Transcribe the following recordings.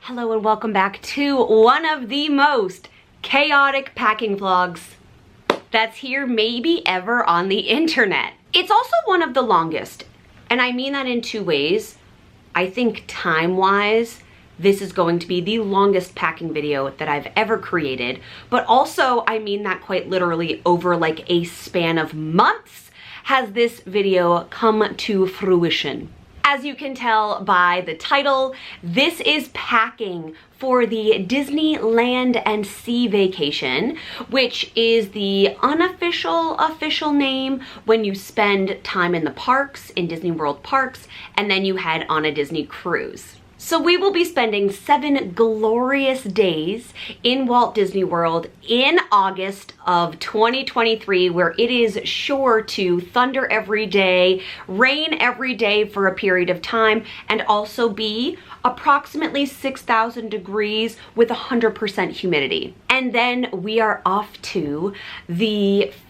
Hello and welcome back to one of the most chaotic packing vlogs that's here maybe ever on the internet. It's also one of the longest, and I mean that in two ways. I think time-wise, this is going to be the longest packing video that I've ever created, but also I mean that quite literally over like a span of months has this video come to fruition. As you can tell by the title, this is packing for the Disneyland and Sea Vacation, which is the official name when you spend time in the parks, in Disney World parks, and then you head on a Disney cruise. So we will be spending 7 glorious days in Walt Disney World in August of 2023, where it is sure to thunder every day, rain every day for a period of time, and also be approximately 6,000 degrees with 100% humidity. And then we are off to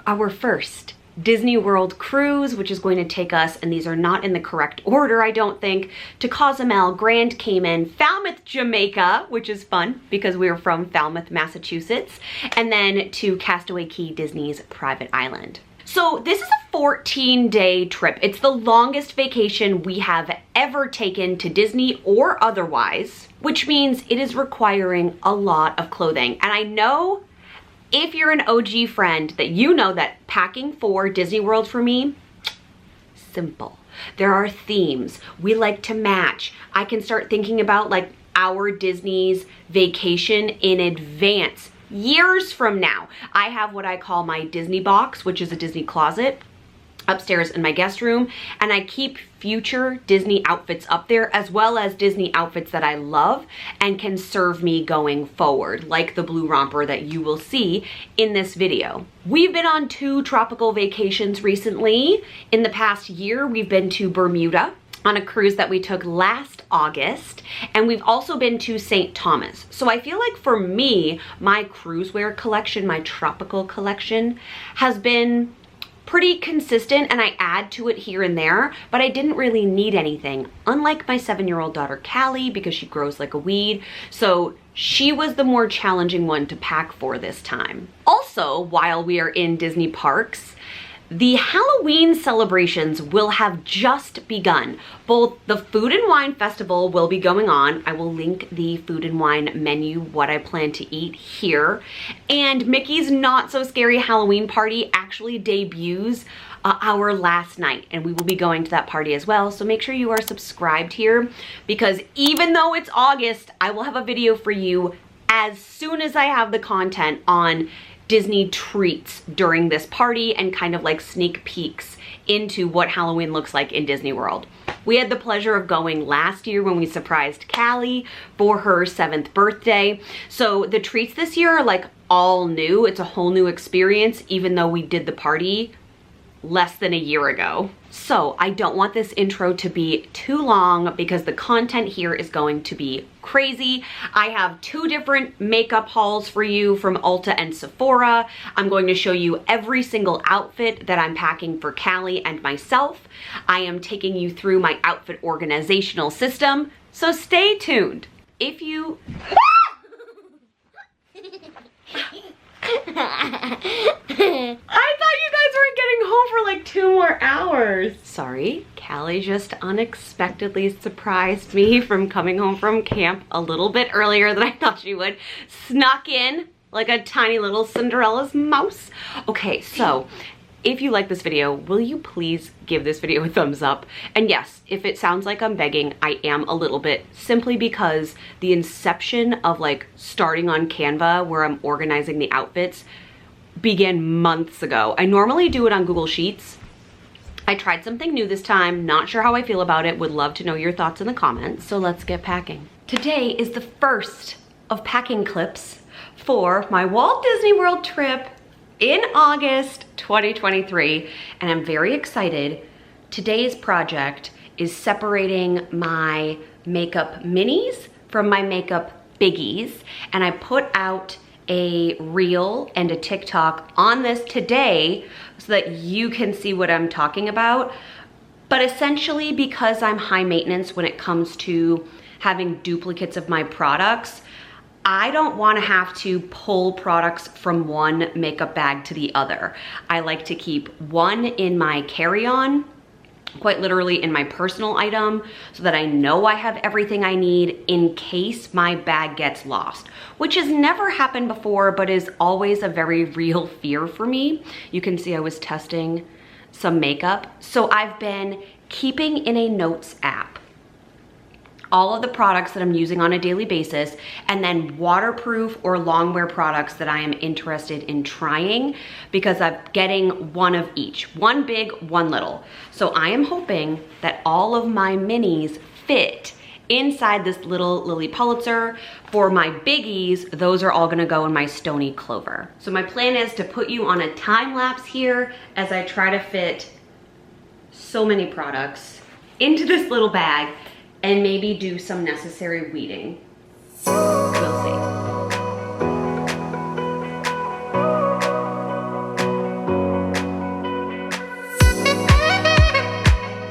our first Disney World cruise, which is going to take us, and these are not in the correct order, I don't think, to Cozumel, Grand Cayman, Falmouth, Jamaica, which is fun because we are from Falmouth, Massachusetts, and then to Castaway Cay, Disney's private island. So this is a 14-day trip. It's the longest vacation we have ever taken to Disney or otherwise, which means it is requiring a lot of clothing. And I know if you're an OG friend that you know that packing for Disney World for me, simple. There are themes. We like to match. I can start thinking about like our Disney's vacation in advance. Years from now, I have what I call my Disney box, which is a Disney closet upstairs in my guest room, and I keep future Disney outfits up there, as well as Disney outfits that I love and can serve me going forward, like the blue romper that you will see in this video. We've been on 2 tropical vacations recently. In the past year, we've been to Bermuda on a cruise that we took last August, and we've also been to St. Thomas. So I feel like for me, my cruise wear collection, my tropical collection, has been pretty consistent, and I add to it here and there, but I didn't really need anything. Unlike my 7-year-old daughter, Callie, because she grows like a weed. So she was the more challenging one to pack for this time. Also, while we are in Disney parks, the Halloween celebrations will have just begun. Both the Food and Wine Festival will be going on. I will link the food and wine menu, what I plan to eat here. And Mickey's Not So Scary Halloween Party actually debuts our last night, and we will be going to that party as well. So make sure you are subscribed here, because even though it's August, I will have a video for you as soon as I have the content on Disney treats during this party and kind of like sneak peeks into what Halloween looks like in Disney World. We had the pleasure of going last year when we surprised Callie for her 7th birthday. So the treats this year are like all new. It's a whole new experience, even though we did the party less than a year ago. So I don't want this intro to be too long because the content here is going to be crazy. I have 2 different makeup hauls for you from Ulta and Sephora. I'm going to show you every single outfit that I'm packing for Callie and myself. I am taking you through my outfit organizational system, so stay tuned. If you I thought you guys weren't getting home for like 2 more hours. Sorry, Callie just unexpectedly surprised me from coming home from camp a little bit earlier than I thought she would. Snuck in like a tiny little Cinderella's mouse. Okay, so if you like this video, will you please give this video a thumbs up? And yes, if it sounds like I'm begging, I am a little bit, simply because the inception of like starting on Canva, where I'm organizing the outfits, began months ago. I normally do it on Google Sheets. I tried something new this time, not sure how I feel about it, would love to know your thoughts in the comments. So let's get packing. Today is the first of packing clips for my Walt Disney World trip in August 2023, and I'm very excited. Today's project is separating my makeup minis from my makeup biggies, and I put out a reel and a TikTok on this today so that you can see what I'm talking about. But essentially, because I'm high maintenance when it comes to having duplicates of my products, I don't want to have to pull products from one makeup bag to the other. I like to keep one in my carry-on, quite literally in my personal item, so that I know I have everything I need in case my bag gets lost, which has never happened before, but is always a very real fear for me. You can see I was testing some makeup. So I've been keeping in a notes app all of the products that I'm using on a daily basis, and then waterproof or longwear products that I am interested in trying, because I'm getting one of each, one big, one little. So I am hoping that all of my minis fit inside this little Lily Pulitzer. For my biggies, those are all gonna go in my Stony Clover. So my plan is to put you on a time lapse here as I try to fit so many products into this little bag and maybe do some necessary weeding. We'll see.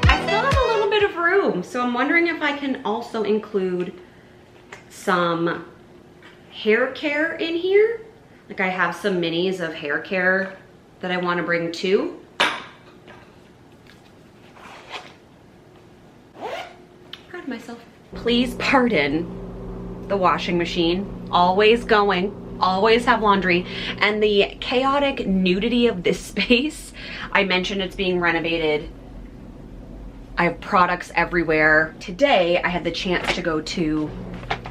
I still have a little bit of room, so I'm wondering if I can also include some hair care in here. Like, I have some minis of hair care that I want to bring too. Myself. Please pardon the washing machine, always going, always have laundry, and the chaotic nudity of this space. I mentioned it's being renovated. I have products everywhere. Today I had the chance to go to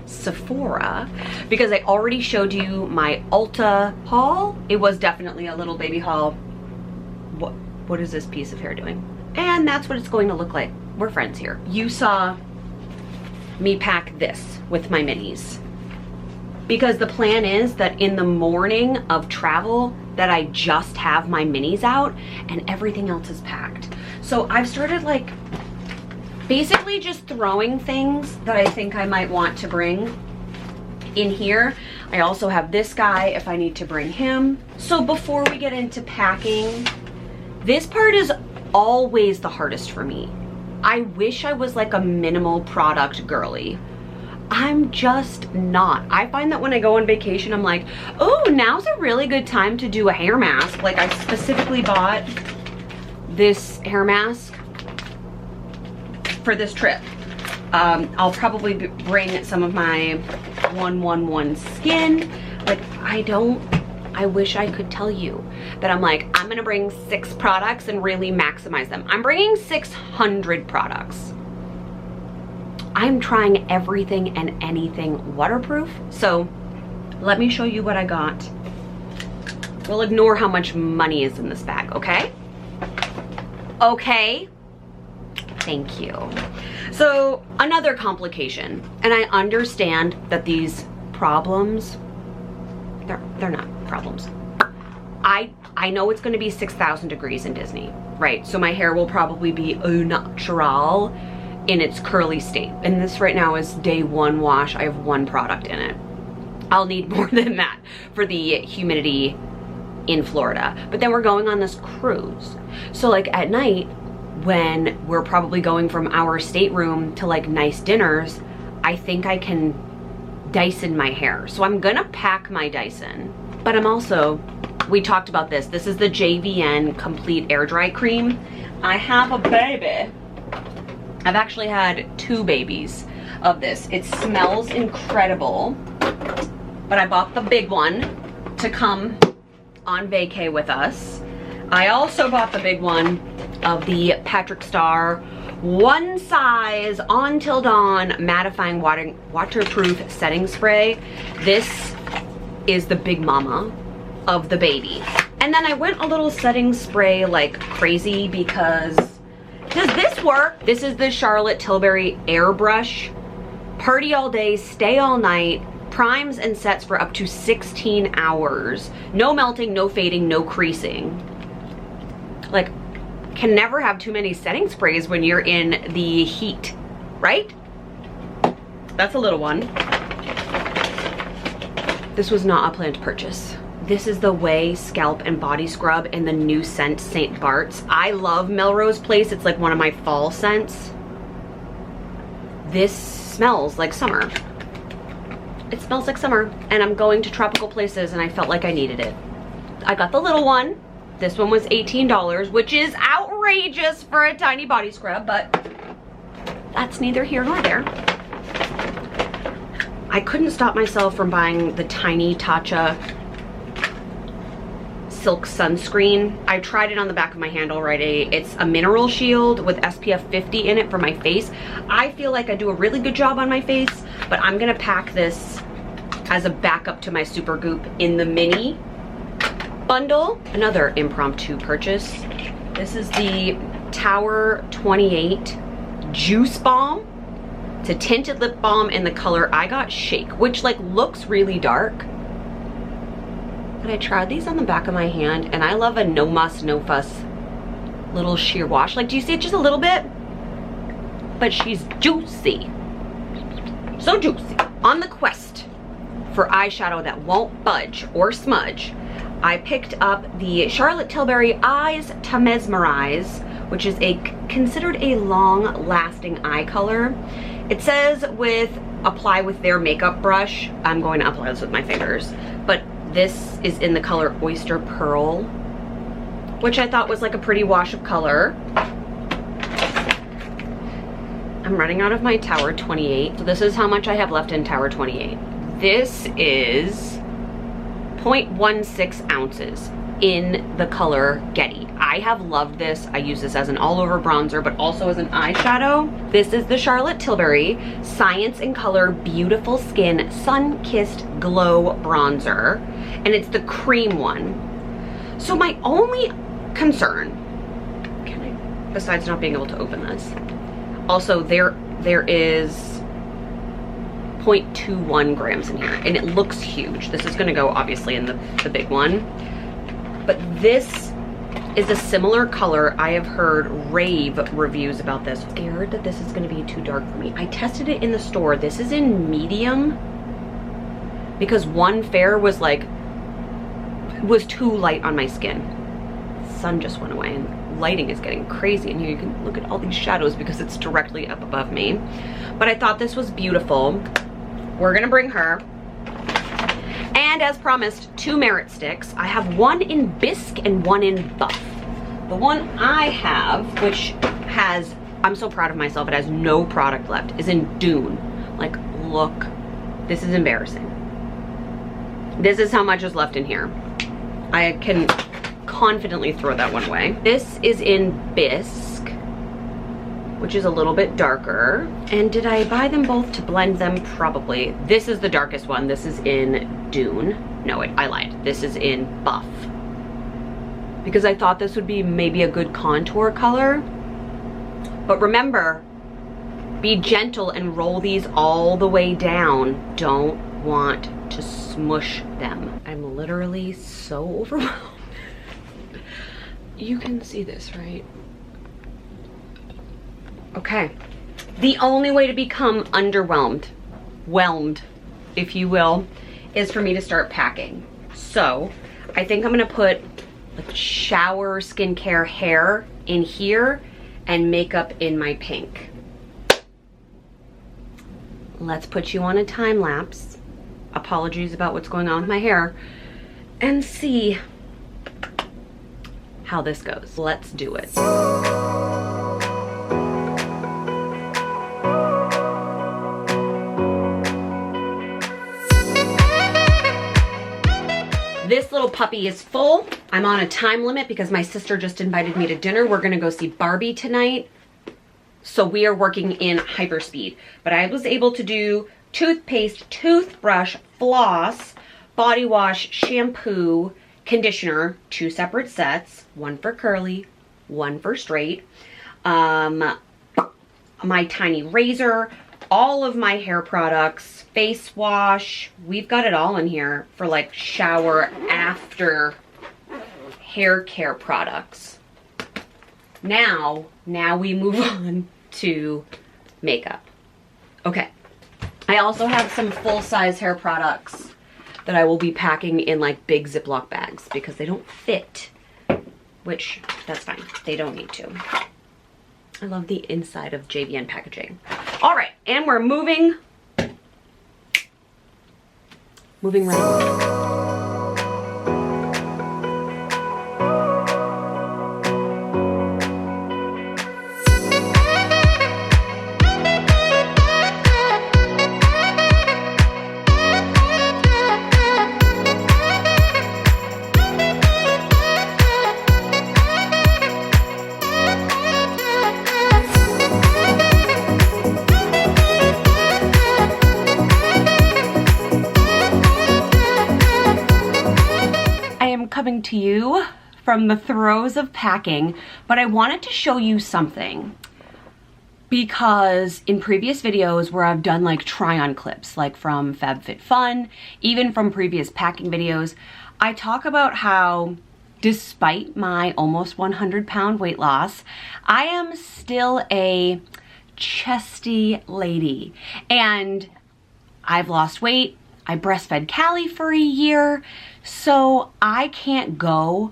Sephora because I already showed you my Ulta haul. It was definitely a little baby haul. What is this piece of hair doing? And that's what it's going to look like. We're friends here. You saw me pack this with my minis because the plan is that in the morning of travel that I just have my minis out and everything else is packed. So I've started like basically just throwing things that I think I might want to bring in here. I also have this guy if I need to bring him. So before we get into packing, this part is always the hardest for me. I wish I was like a minimal product girly. I'm just not. I find that when I go on vacation, I'm like, oh, now's a really good time to do a hair mask. Like, I specifically bought this hair mask for this trip. I'll probably bring some of my 111 skin. Like, I wish I could tell you that I'm like, I'm gonna bring 6 products and really maximize them. I'm bringing 600 products. I'm trying everything and anything waterproof. So let me show you what I got. We'll ignore how much money is in this bag, okay? Okay, thank you. So another complication, and I understand that these problems, they're not problems. I know it's gonna be 6,000 degrees in Disney, right? So my hair will probably be au natural in its curly state. And this right now is day 1 wash. I have 1 product in it. I'll need more than that for the humidity in Florida. But then we're going on this cruise. So like at night, when we're probably going from our stateroom to like nice dinners, I think I can Dyson my hair. So I'm gonna pack my Dyson, but I'm also, we talked about this. This is the JVN Complete Air Dry Cream. I have a baby. I've actually had 2 babies of this. It smells incredible, but I bought the big one to come on vacay with us. I also bought the big one of the Patrick Star one size on till dawn mattifying waterproof setting spray. This is the big mama of the baby. And then I went a little setting spray like crazy because does this work? This is the Charlotte Tilbury Airbrush. Party all day, stay all night, primes and sets for up to 16 hours. No melting, no fading, no creasing. Like, can never have too many setting sprays when you're in the heat, right? That's a little one. This was not a planned purchase. This is the Way Scalp and Body Scrub in the new scent St. Bart's. I love Melrose Place. It's like one of my fall scents. This smells like summer. It smells like summer, and I'm going to tropical places and I felt like I needed it. I got the little one. This one was $18, which is outrageous for a tiny body scrub, but that's neither here nor there. I couldn't stop myself from buying the tiny Tatcha silk sunscreen. I tried it on the back of my hand already. It's a mineral shield with SPF 50 in it for my face. I feel like I do a really good job on my face, but I'm gonna pack this as a backup to my Supergoop in the mini bundle. Another impromptu purchase. This is the Tower 28 Juice Balm. It's a tinted lip balm in the color I got Shake, which like looks really dark. But I tried these on the back of my hand and I love a no muss, no fuss little sheer wash. Like, do you see it just a little bit? But she's juicy. So juicy. On the quest for eyeshadow that won't budge or smudge, I picked up the Charlotte Tilbury Eyes to Mesmerize, which is considered a long-lasting eye color. It says apply with their makeup brush. I'm going to apply this with my fingers, but this is in the color Oyster Pearl, which I thought was like a pretty wash of color. I'm running out of my Tower 28, so this is how much I have left in Tower 28. This is 0.16 ounces in the color Getty. I have loved this. I use this as an all-over bronzer, but also as an eyeshadow. This is the Charlotte Tilbury Science in Color Beautiful Skin Sun-Kissed Glow Bronzer, and it's the cream one. So my only concern, besides not being able to open this, also there is 0.21 grams in here, and it looks huge. This is gonna go obviously in the big one, but this is a similar color. I have heard rave reviews about this. I'm scared that this is gonna be too dark for me. I tested it in the store. This is in medium because one fair was too light on my skin. The sun just went away and lighting is getting crazy in here. You can look at all these shadows because it's directly up above me. But I thought this was beautiful. We're gonna bring her. And as promised, 2 Merit sticks. I have one in Bisque and one in Buff. The one I have, which has, I'm so proud of myself, it has no product left, is in Dune. Like, look, this is embarrassing. This is how much is left in here. I can confidently throw that one away. This is in Bisque, which is a little bit darker. And did I buy them both to blend them? Probably. This is the darkest one. This is in Dune. No, I lied. This is in Buff. Because I thought this would be maybe a good contour color. But remember, be gentle and roll these all the way down. Don't want to smush them. I'm literally so overwhelmed. You can see this, right? Okay. The only way to become whelmed, if you will, is for me to start packing. So I think I'm gonna put like shower skincare hair in here and makeup in my pink. Let's put you on a time lapse. Apologies about what's going on with my hair, and see how this goes. Let's do it. This little puppy is full. I'm on a time limit because my sister just invited me to dinner. We're gonna go see Barbie tonight. So we are working in hyperspeed. But I was able to do toothpaste, toothbrush, floss, body wash, shampoo, conditioner, 2 separate sets, one for curly, one for straight, my tiny razor, all of my hair products, face wash. We've got it all in here for like shower after hair care products. Now we move on to makeup. Okay. I also have some full-size hair products that I will be packing in like big Ziploc bags because they don't fit, which that's fine. They don't need to. I love the inside of JVN packaging. All right, and we're moving right along. Coming to you from the throes of packing, but I wanted to show you something because in previous videos where I've done like try on clips, like from FabFitFun, even from previous packing videos, I talk about how despite my almost 100-pound weight loss, I am still a chesty lady, and I've lost weight. I breastfed Callie for a year, so I can't go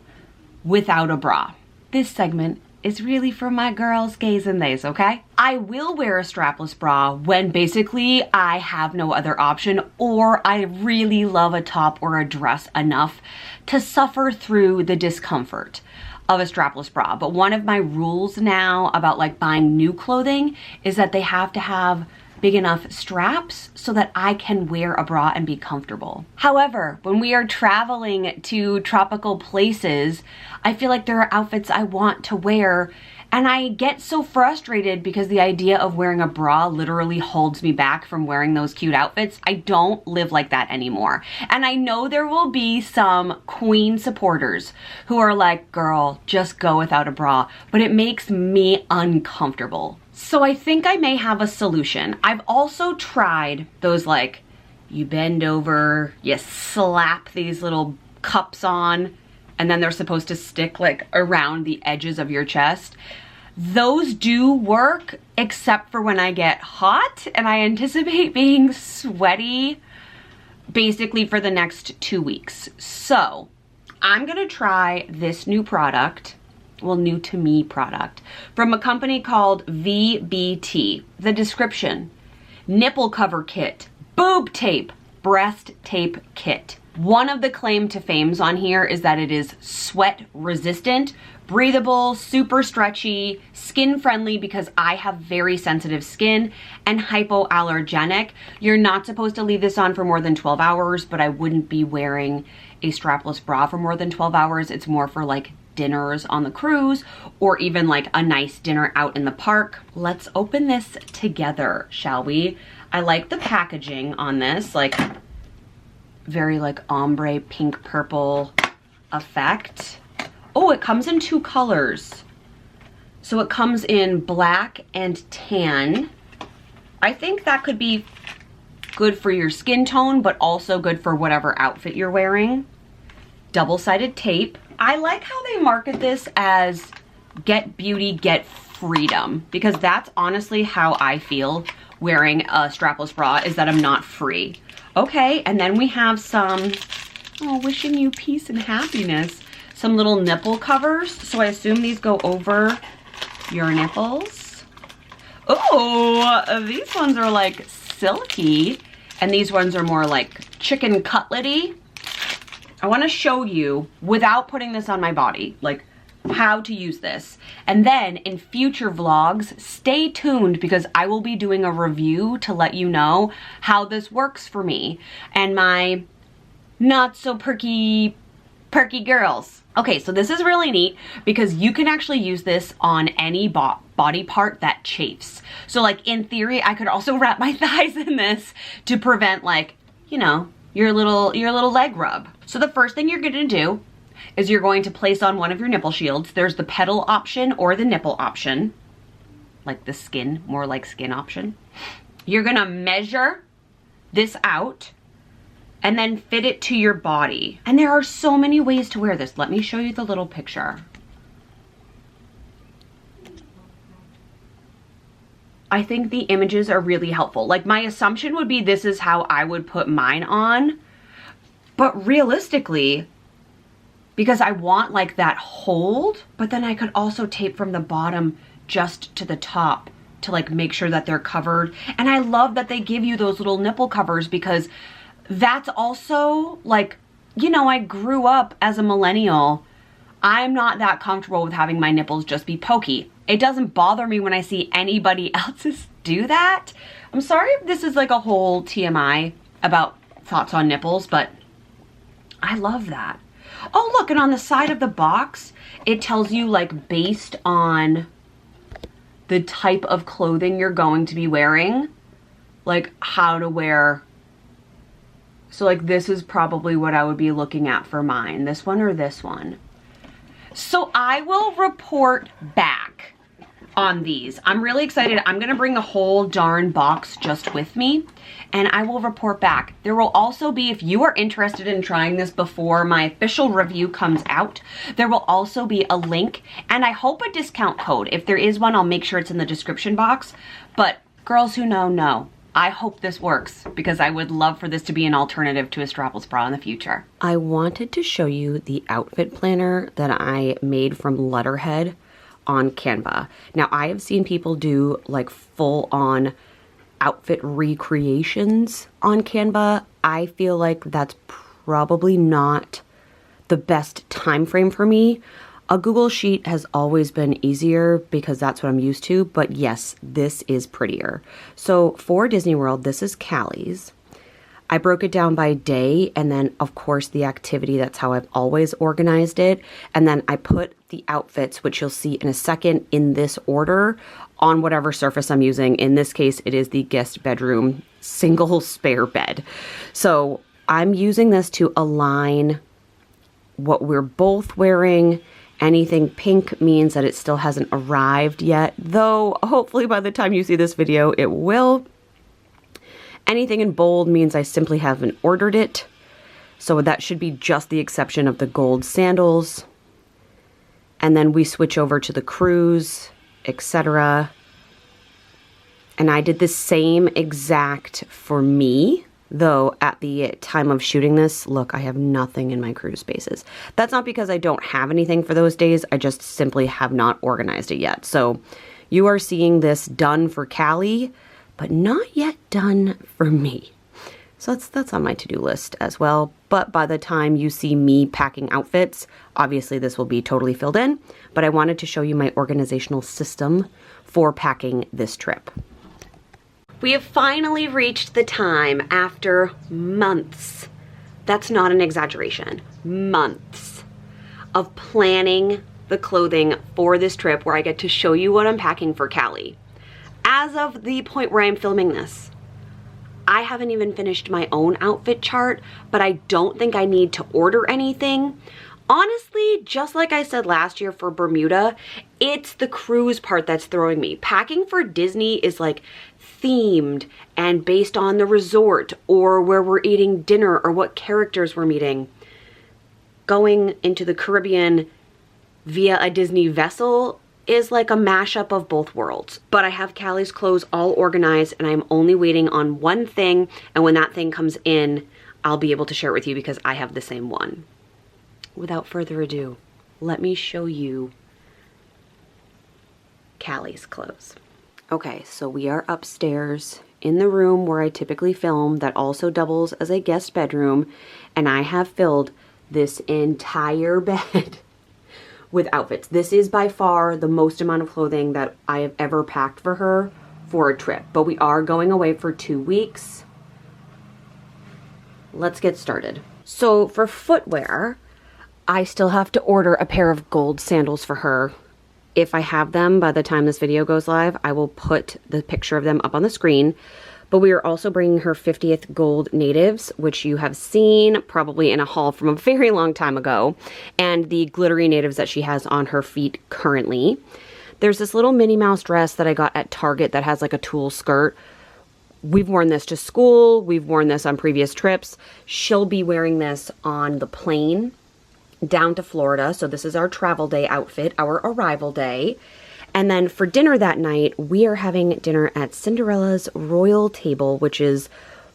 without a bra. This segment is really for my girls, gays, and theys, okay? I will wear a strapless bra when basically I have no other option, or I really love a top or a dress enough to suffer through the discomfort of a strapless bra. But one of my rules now about like buying new clothing is that they have to have big enough straps so that I can wear a bra and be comfortable. However, when we are traveling to tropical places, I feel like there are outfits I want to wear, and I get so frustrated because the idea of wearing a bra literally holds me back from wearing those cute outfits. I don't live like that anymore. And I know there will be some queen supporters who are like, girl, just go without a bra, but it makes me uncomfortable. So I think I may have a solution. I've also tried those, like, you bend over, you slap these little cups on, and then they're supposed to stick like around the edges of your chest. Those do work, except for when I get hot, and I anticipate being sweaty basically for the next 2 weeks. So I'm gonna try this new product, well, new to me product, from a company called VBT. The description: nipple cover kit, boob tape, breast tape kit. One of the claim to fames on here is that it is sweat resistant, breathable, super stretchy, skin friendly because I have very sensitive skin, and hypoallergenic. You're not supposed to leave this on for more than 12 hours, but I wouldn't be wearing a strapless bra for more than 12 hours. It's more for like dinners on the cruise, or even like a nice dinner out in the park. Let's open this together, shall we? I like the packaging on this, like very like ombre pink purple effect. Oh, it comes in 2 colors. So it comes in black and tan. I think that could be good for your skin tone, but also good for whatever outfit you're wearing. Double-sided tape. I like how they market this as get beauty, get freedom, because that's honestly how I feel wearing a strapless bra, is that I'm not free. Okay, and then we have some, oh, wishing you peace and happiness, some little nipple covers. So I assume these go over your nipples. Oh, these ones are like silky, and these ones are more like chicken cutlet-y. I want to show you, without putting this on my body, like how to use this. And then in future vlogs, stay tuned, because I will be doing a review to let you know how this works for me and my not so perky girls. Okay, so this is really neat because you can actually use this on any body part that chafes. So like in theory, I could also wrap my thighs in this to prevent, like, you know, your little leg rub. So the first thing you're gonna do is you're going to place on one of your nipple shields. There's the pedal option or the nipple option, like the skin, more like skin option. You're gonna measure this out and then fit it to your body. And there are so many ways to wear this. Let me show you the little picture. I think the images are really helpful. Like, my assumption would be this is how I would put mine on, but realistically, because I want like that hold, but then I could also tape from the bottom just to the top to like make sure that they're covered. And I love that they give you those little nipple covers, because that's also like, you know, I grew up as a millennial. I'm not that comfortable with having my nipples just be pokey. It doesn't bother me when I see anybody else's do that. I'm sorry if this is like a whole TMI about thoughts on nipples, but I love that. Oh look, and on the side of the box, it tells you like based on the type of clothing you're going to be wearing, like how to wear. So like this is probably what I would be looking at for mine, this one or this one. So I will report back on these. I'm really excited. I'm gonna bring the whole darn box just with me, and I will report back. There will also be, if you are interested in trying this before my official review comes out, there will also be a link and I hope a discount code. If there is one, I'll make sure it's in the description box. But girls who know. I hope this works, because I would love for this to be an alternative to a strapless bra in the future. I wanted to show you the outfit planner that I made from Letterhead on Canva. Now, I have seen people do like full-on outfit recreations on Canva. I feel like that's probably not the best time frame for me. A Google Sheet has always been easier because that's what I'm used to, but yes, this is prettier. So for Disney World, this is Callie's. I broke it down by day, and then of course the activity, that's how I've always organized it. And then I put the outfits, which you'll see in a second, in this order on whatever surface I'm using. In this case, it is the guest bedroom single spare bed. So I'm using this to align what we're both wearing. Anything pink means that it still hasn't arrived yet, though hopefully by the time you see this video, it will. Anything in bold means I simply haven't ordered it. So that should be just the exception of the gold sandals. And then we switch over to the cruise, etc. And I did the same exact for me. Though at the time of shooting this, look, I have nothing in my cruise spaces. That's not because I don't have anything for those days. I just simply have not organized it yet. So you are seeing this done for Callie, but not yet done for me. So that's on my to-do list as well. But by the time you see me packing outfits, obviously this will be totally filled in. But I wanted to show you my organizational system for packing this trip. We have finally reached the time after months, that's not an exaggeration, months of planning the clothing for this trip, where I get to show you what I'm packing for Callie. As of the point where I'm filming this, I haven't even finished my own outfit chart, but I don't think I need to order anything. Honestly, just like I said last year for Bermuda, it's the cruise part that's throwing me. Packing for Disney is like themed and based on the resort or where we're eating dinner or what characters we're meeting. Going into the Caribbean via a Disney vessel is like a mashup of both worlds. But I have Callie's clothes all organized and I'm only waiting on one thing, and when that thing comes in, I'll be able to share it with you because I have the same one. Without further ado, let me show you Callie's clothes. Okay, so we are upstairs in the room where I typically film that also doubles as a guest bedroom, and I have filled this entire bed with outfits. This is by far the most amount of clothing that I have ever packed for her for a trip, but we are going away for 2 weeks. Let's get started. So for footwear, I still have to order a pair of gold sandals for her. If I have them by the time this video goes live, I will put the picture of them up on the screen. But we are also bringing her 50th gold natives, which you have seen probably in a haul from a very long time ago, and the glittery natives that she has on her feet currently. There's this little Minnie Mouse dress that I got at Target that has like a tulle skirt. We've worn this to school. We've worn this on previous trips. She'll be wearing this on the plane down to Florida. So this is our travel day outfit, our arrival day. And then for dinner that night, we are having dinner at Cinderella's Royal Table, which is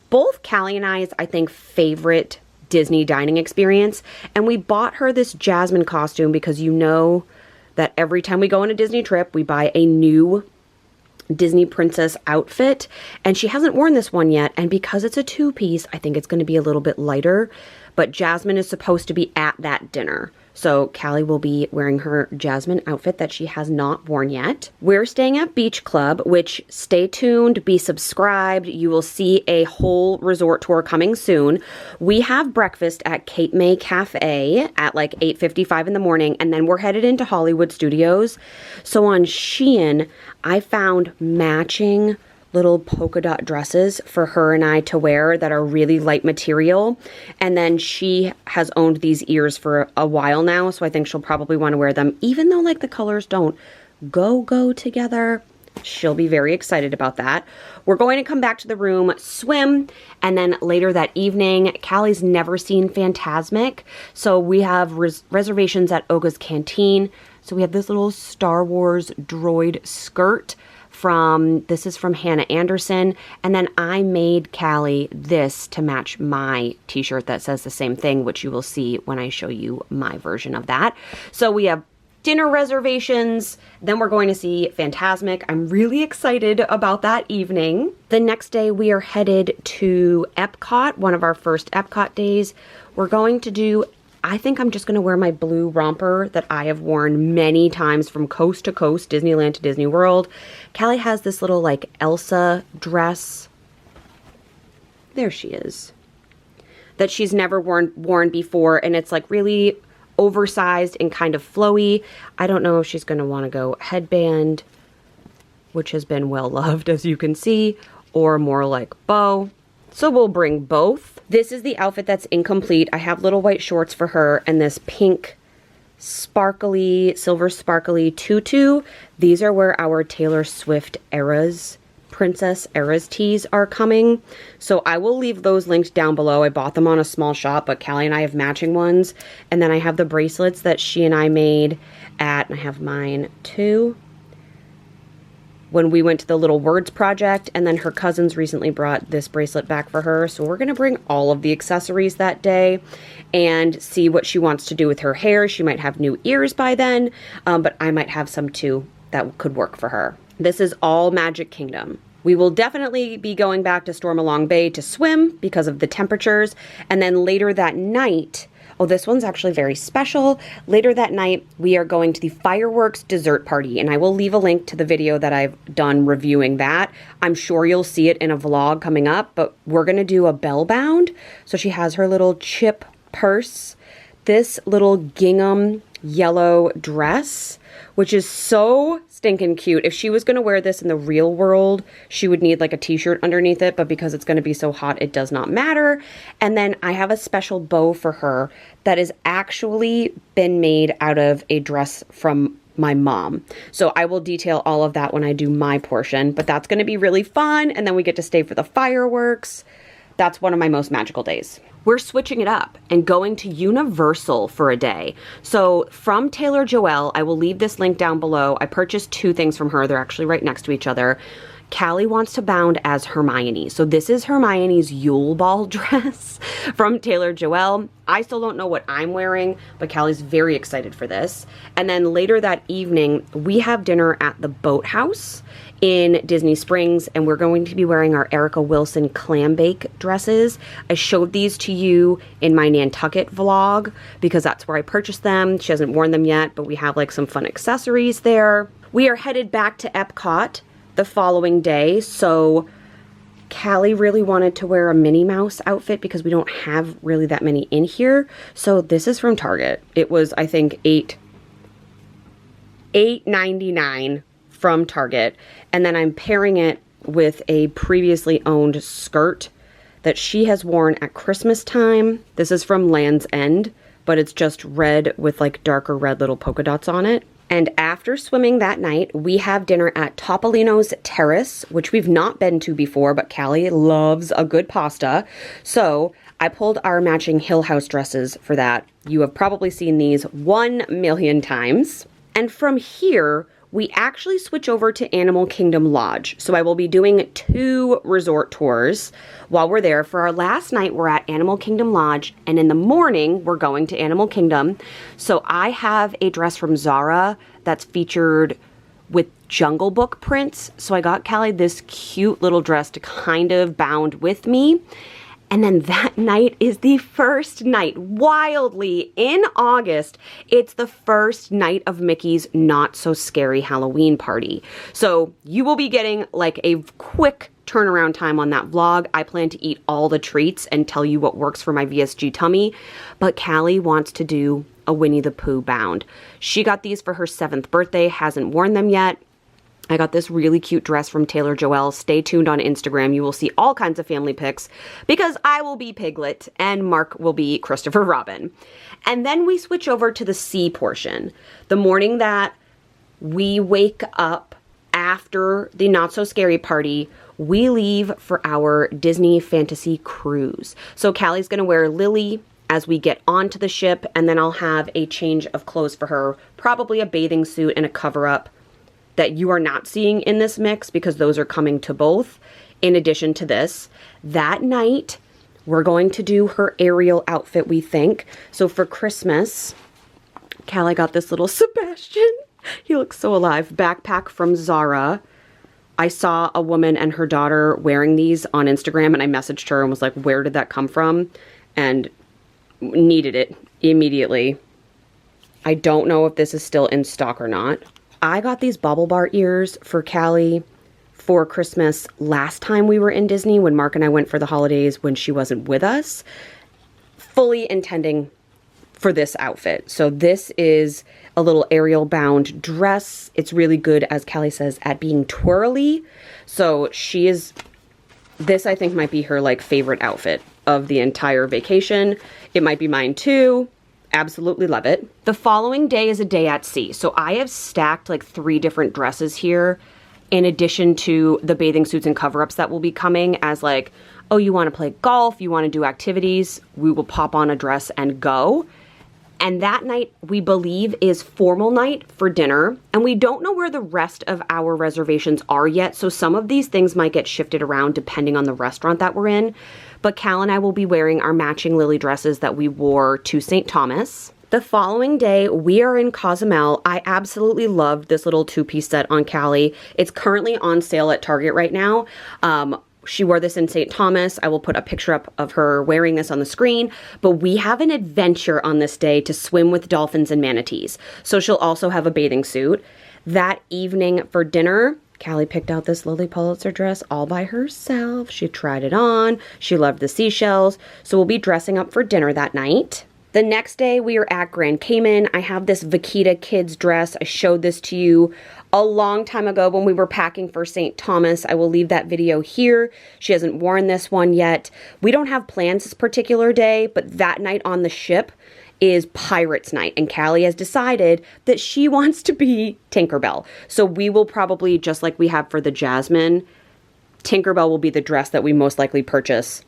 both Callie and I's, I think, favorite Disney dining experience. And we bought her this Jasmine costume because, you know, that every time we go on a Disney trip, we buy a new Disney princess outfit, and she hasn't worn this one yet, and because it's a two-piece, I think it's going to be a little bit lighter, but Jasmine is supposed to be at that dinner. So Callie will be wearing her Jasmine outfit that she has not worn yet. We're staying at Beach Club, which, stay tuned, be subscribed. You will see a whole resort tour coming soon. We have breakfast at Cape May Cafe at like 8:55 in the morning, and then we're headed into Hollywood Studios. So on Shein, I found matching little polka dot dresses for her and I to wear that are really light material. And then she has owned these ears for a while now, so I think she'll probably want to wear them, even though like the colors don't go together. She'll be very excited about that. We're going to come back to the room, swim, and then later that evening, Callie's never seen Fantasmic, so we have reservations at Oga's Canteen. So we have this little Star Wars droid skirt this is from Hannah Anderson, and then I made Callie this to match my t-shirt that says the same thing, which you will see when I show you my version of that. So we have dinner reservations, then we're going to see Fantasmic. I'm really excited about that evening. The next day we are headed to Epcot, one of our first Epcot days. We're going to do, I think I'm just going to wear my blue romper that I have worn many times from coast to coast, Disneyland to Disney World. Callie has this little like Elsa dress. There she is. That she's never worn before, and it's like really oversized and kind of flowy. I don't know if she's going to want to go headband, which has been well loved as you can see, or more like bow. So we'll bring both. This is the outfit that's incomplete. I have little white shorts for her and this pink sparkly, silver sparkly tutu. These are where our Taylor Swift Princess Eras tees are coming. So I will leave those linked down below. I bought them on a small shop, but Callie and I have matching ones. And then I have the bracelets that she and I made at, and I have mine too, when we went to the Little Words project, and then her cousins recently brought this bracelet back for her. So we're going to bring all of the accessories that day and see what she wants to do with her hair. She might have new ears by then, but I might have some too that could work for her. This is all Magic Kingdom. We will definitely be going back to Stormalong Bay to swim because of the temperatures, and then later that night, oh, this one's actually very special. Later that night, we are going to the fireworks dessert party, and I will leave a link to the video that I've done reviewing that. I'm sure you'll see it in a vlog coming up, but we're gonna do a bell bound. So she has her little chip purse, this little gingham yellow dress, which is so stinking cute. If she was going to wear this in the real world, she would need like a t-shirt underneath it, but because it's going to be so hot, it does not matter. And then I have a special bow for her that has actually been made out of a dress from my mom. So I will detail all of that when I do my portion, but that's going to be really fun. And then we get to stay for the fireworks. That's one of my most magical days. We're switching it up and going to Universal for a day. So from Taylor Joelle, I will leave this link down below. I purchased two things from her. They're actually right next to each other. Callie wants to bound as Hermione. So this is Hermione's Yule Ball dress from Taylor Joelle. I still don't know what I'm wearing, but Callie's very excited for this. And then later that evening, we have dinner at the Boathouse in Disney Springs, and we're going to be wearing our Erica Wilson clam bake dresses. I showed these to you in my Nantucket vlog because that's where I purchased them. She hasn't worn them yet, but we have like some fun accessories there. We are headed back to Epcot the following day, so Callie really wanted to wear a Minnie Mouse outfit because we don't have really that many in here. So this is from Target. It was, I think, $8.99 from Target. And then I'm pairing it with a previously owned skirt that she has worn at Christmas time. This is from Land's End, but it's just red with like darker red little polka dots on it. And after swimming that night, we have dinner at Topolino's Terrace, which we've not been to before, but Callie loves a good pasta. So I pulled our matching Hill House dresses for that. You have probably seen these 1 million times. And from here, we actually switch over to Animal Kingdom Lodge. So I will be doing 2 resort tours while we're there. For our last night, we're at Animal Kingdom Lodge, and in the morning, we're going to Animal Kingdom. So I have a dress from Zara that's featured with Jungle Book prints. So I got Callie this cute little dress to kind of bound with me. And then that night is the first night, wildly, in August, it's the first night of Mickey's Not So Scary Halloween party. So you will be getting like a quick turnaround time on that vlog. I plan to eat all the treats and tell you what works for my VSG tummy. But Callie wants to do a Winnie the Pooh bound. She got these for her 7th birthday, hasn't worn them yet. I got this really cute dress from Taylor Joelle. Stay tuned on Instagram. You will see all kinds of family pics because I will be Piglet and Mark will be Christopher Robin. And then we switch over to the C portion. The morning that we wake up after the Not So Scary party, we leave for our Disney Fantasy Cruise. So Callie's gonna wear Lily as we get onto the ship, and then I'll have a change of clothes for her, probably a bathing suit and a cover-up that you are not seeing in this mix because those are coming to both. In addition to this, that night, we're going to do her Ariel outfit, we think. So for Christmas, Callie got this little Sebastian, he looks so alive, backpack from Zara. I saw a woman and her daughter wearing these on Instagram, and I messaged her and was like, where did that come from? And needed it immediately. I don't know if this is still in stock or not. I got these bubble bar ears for Callie for Christmas last time we were in Disney when Mark and I went for the holidays when she wasn't with us, fully intending for this outfit. So this is a little Ariel bound dress. It's really good, as Callie says, at being twirly. So she is, this I think might be her like favorite outfit of the entire vacation. It might be mine too. Absolutely love it. The following day is a day at sea. So I have stacked like 3 different dresses here in addition to the bathing suits and cover-ups that will be coming as like, oh, you want to play golf, you want to do activities, we will pop on a dress and go. And that night, we believe, is formal night for dinner. And we don't know where the rest of our reservations are yet. So some of these things might get shifted around depending on the restaurant that we're in. But Cal and I will be wearing our matching Lily dresses that we wore to St. Thomas. The following day, we are in Cozumel. I absolutely loved this little 2-piece set on Callie. It's currently on sale at Target right now. She wore this in St. Thomas. I will put a picture up of her wearing this on the screen. But we have an adventure on this day to swim with dolphins and manatees. So she'll also have a bathing suit. That evening for dinner, Callie picked out this Lily Pulitzer dress all by herself. She tried it on. She loved the seashells. So we'll be dressing up for dinner that night. The next day, we are at Grand Cayman. I have this Vaquita Kids dress. I showed this to you a long time ago when we were packing for St. Thomas. I will leave that video here. She hasn't worn this one yet. We don't have plans this particular day, but that night on the ship is Pirates Night, and Callie has decided that she wants to be Tinkerbell. So we will probably, just like we have for the Jasmine, Tinkerbell will be the dress that we most likely purchase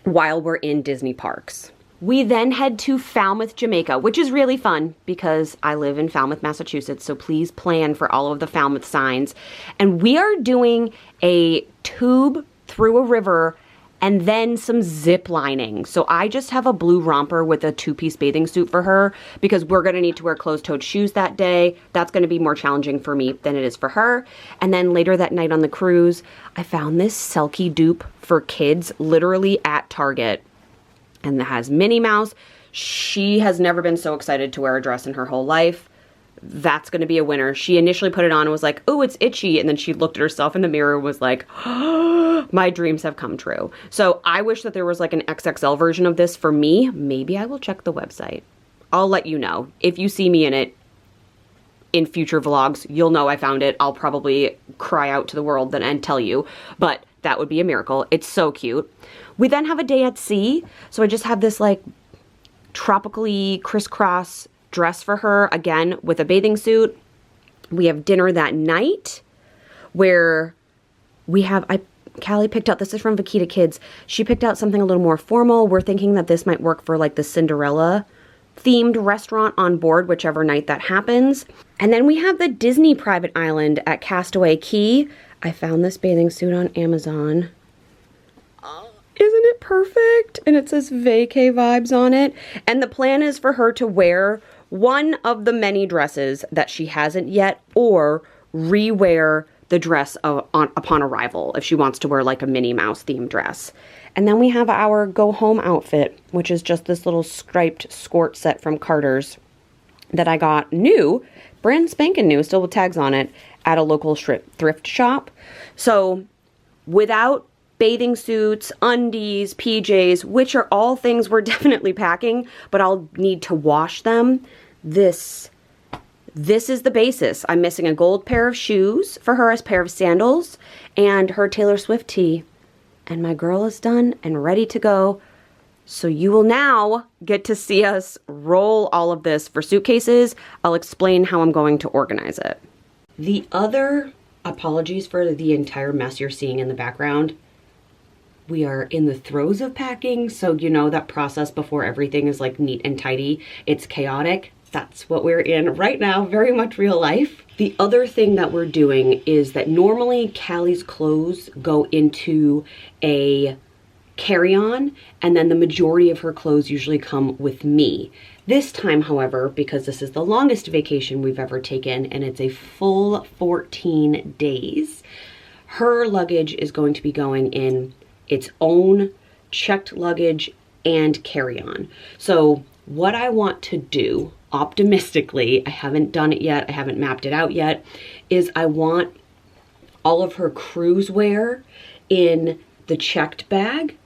while we're in Disney parks. We then head to Falmouth, Jamaica, which is really fun because I live in Falmouth, Massachusetts, so please plan for all of the Falmouth signs. And we are doing a tube through a river and then some zip lining. So I just have a blue romper with a 2-piece bathing suit for her because we're gonna need to wear closed-toed shoes that day. That's gonna be more challenging for me than it is for her. And then later that night on the cruise, I found this Selkie dupe for kids literally at Target. And that has Minnie Mouse. She has never been so excited to wear a dress in her whole life. That's going to be a winner. She initially put it on and was like, oh, it's itchy. And then she looked at herself in the mirror and was like, oh, my dreams have come true. So I wish that there was like an XXL version of this for me. Maybe I will check the website. I'll let you know. If you see me in it in future vlogs, you'll know I found it. I'll probably cry out to the world and tell you. But that would be a miracle. It's so cute. We then have a day at sea. So I just have this like tropically crisscross dress for her, again, with a bathing suit. We have dinner that night where we have, Callie picked out, this is from Vaquita Kids. She picked out something a little more formal. We're thinking that this might work for like the Cinderella themed restaurant on board, whichever night that happens. And then we have the Disney private island at Castaway Cay. I found this bathing suit on Amazon. Isn't it perfect? And it says vacay vibes on it. And the plan is for her to wear one of the many dresses that she hasn't yet, or rewear the dress upon arrival if she wants to wear like a Minnie Mouse themed dress. And then we have our go home outfit, which is just this little striped skirt set from Carter's that I got new, brand spanking new, still with tags on it, at a local thrift shop. So without bathing suits, undies, PJs, which are all things we're definitely packing, but I'll need to wash them. This is the basis. I'm missing a gold pair of shoes for her as a pair of sandals and her Taylor Swift tee. And my girl is done and ready to go. So you will now get to see us roll all of this for suitcases. I'll explain how I'm going to organize it. The other, apologies for the entire mess you're seeing in the background. We are in the throes of packing, so you know that process before everything is like neat and tidy. It's chaotic. That's what we're in right now, very much real life. The other thing that we're doing is that normally Callie's clothes go into a carry-on, and then the majority of her clothes usually come with me. This time, however, because this is the longest vacation we've ever taken, and it's a full 14 days, her luggage is going to be going in its own checked luggage and carry-on. So what I want to do, optimistically, I haven't done it yet, I haven't mapped it out yet, is I want all of her cruise wear in the checked bag,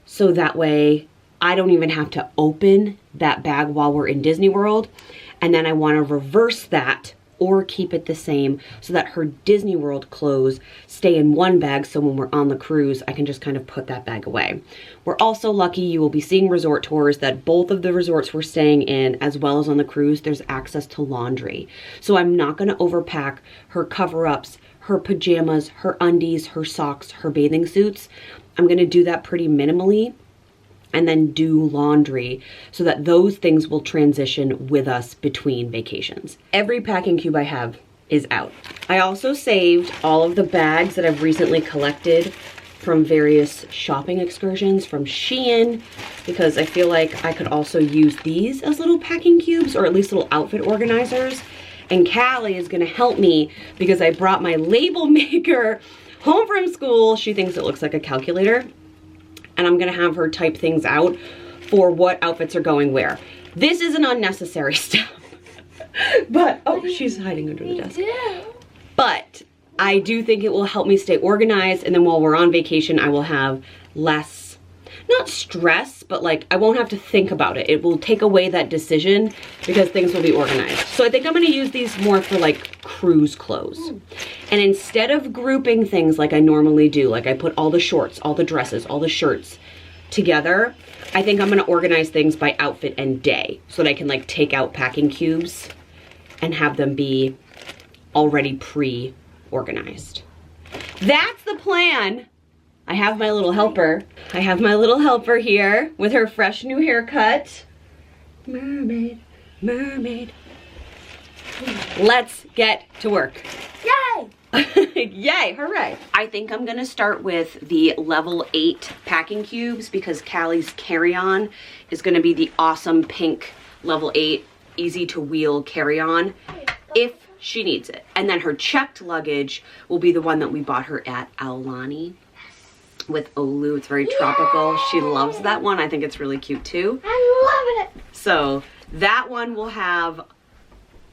so that way I don't even have to open that bag while we're in Disney World. And then I want to reverse that or keep it the same so that her Disney World clothes stay in one bag, so when we're on the cruise, I can just kind of put that bag away. We're also lucky you will be seeing resort tours that both of the resorts we're staying in, as well as on the cruise, there's access to laundry. So I'm not gonna overpack her cover-ups, her pajamas, her undies, her socks, her bathing suits. I'm gonna do that pretty minimally, and then do laundry so that those things will transition with us between vacations. Every packing cube I have is out. I also saved all of the bags that I've recently collected from various shopping excursions from Shein, because I feel like I could also use these as little packing cubes, or at least little outfit organizers. And Callie is gonna help me because I brought my label maker home from school. She thinks it looks like a calculator. And I'm gonna have her type things out for what outfits are going where. This is an unnecessary step. But, oh, she's hiding under the desk. But I do think it will help me stay organized, and then while we're on vacation, I will have less, not stress, but like I won't have to think about it. It will take away that decision because things will be organized. So I think I'm gonna use these more for like cruise clothes. And instead of grouping things like I normally do, like I put all the shorts, all the dresses, all the shirts together, I think I'm gonna organize things by outfit and day so that I can like take out packing cubes and have them be already pre-organized. That's the plan. I have my little helper. I have my little helper here with her fresh new haircut. Mermaid, mermaid. Let's get to work. Yay! Yay, hooray. I think I'm gonna start with the level 8 packing cubes because Callie's carry-on is gonna be the awesome pink level 8 easy to wheel carry-on if she needs it. And then her checked luggage will be the one that we bought her at Aulani with Olu. It's very tropical. She loves that one. I think it's really cute too. I love it. So that one will have